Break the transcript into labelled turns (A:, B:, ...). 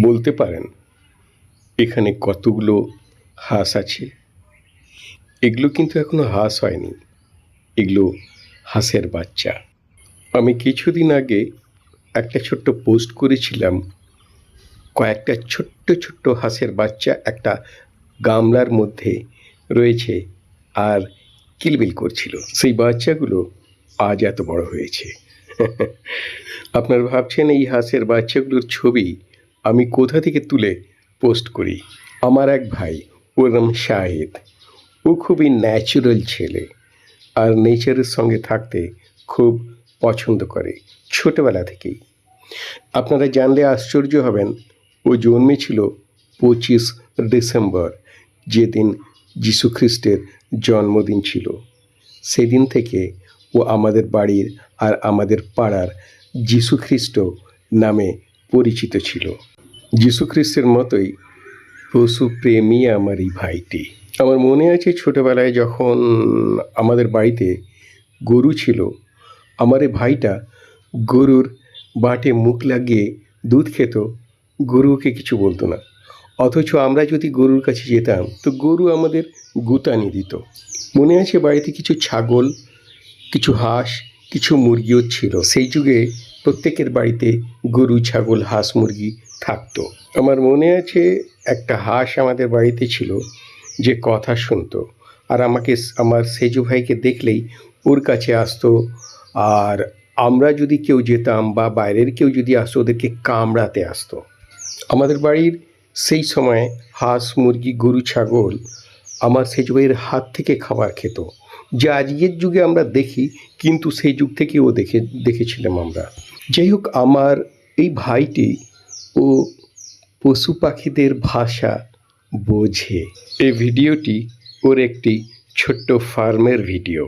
A: বলতে পারেন এখানে কতগুলো হাঁস আছে? এগুলো কিন্তু এখনো হাঁস হয়নি, এগুলো হাঁসের বাচ্চা। আমি কিছুদিন আগে একটা ছোট্ট পোস্ট করেছিলাম, কয়েকটা ছোট্ট ছোট্ট হাঁসের বাচ্চা একটা গামলার মধ্যে রয়েছে আর কিলবিল করছিল। সেই বাচ্চাগুলো আজ এত বড় হয়েছে। আপনারা ভাবছেন এই হাঁসের বাচ্চাগুলোর ছবি আমি কোথা থেকে তুলে পোস্ট করি? আমার এক ভাই, ওর নাম শাহিদ। ও খুবই ন্যাচারাল ছেলে আর নেচারের সঙ্গে থাকতে খুব পছন্দ করে ছোটবেলা থেকেই। আপনারা জানলে আশ্চর্য হবেন, ও জন্মেছিল 25 ডিসেম্বর, যেদিন যীশু খ্রিস্টের জন্মদিন ছিল। সেদিন থেকে ও আমাদের বাড়ির আর আমাদের পাড়ার যীশু খ্রিস্ট নামে পরিচিত ছিল। যীশু খ্রিস্টের মতোই পশুপ্রেমী আমার এই ভাইটি। আমার মনে আছে ছোটোবেলায় যখন আমাদের বাড়িতে গরু ছিল, আমার এই ভাইটা গরুর বাটে মুখ লাগিয়ে দুধ খেত, গরুকে কিছু বলতো না। অথচ আমরা যদি গরুর কাছে যেতাম তো গরু আমাদের গুতানি দিত। মনে আছে বাড়িতে কিছু ছাগল, কিছু হাঁস, কিছু মুরগিও ছিল। সেই যুগে প্রত্যেকের বাড়িতে গরু, ছাগল, হাঁস, মুরগি থাকতো। আমার মনে আছে একটা হাঁস আমাদের বাড়িতে ছিল যে কথা শুনতো, আর আমাকে আমার সেজু ভাইকে দেখলেই ওর কাছে আসতো। আর আমরা যদি কেউ যেতাম বা বাইরের কেউ যদি আসতো ওদেরকে কামড়াতে আসতো। আমাদের বাড়ির সেই সময় হাঁস, মুরগি, গরু, ছাগল আমার সেজু ভাইয়ের হাত থেকে খাবার খেত, যা আজকের যুগে আমরা দেখি, কিন্তু সেই যুগ থেকেও দেখেছিলাম আমরা। যাই হোক, আমার এই ভাইটি ও পশু পাখিদের ভাষা বোঝে। এই ভিডিওটি ওর একটি ছোট্ট ফার্মের ভিডিও।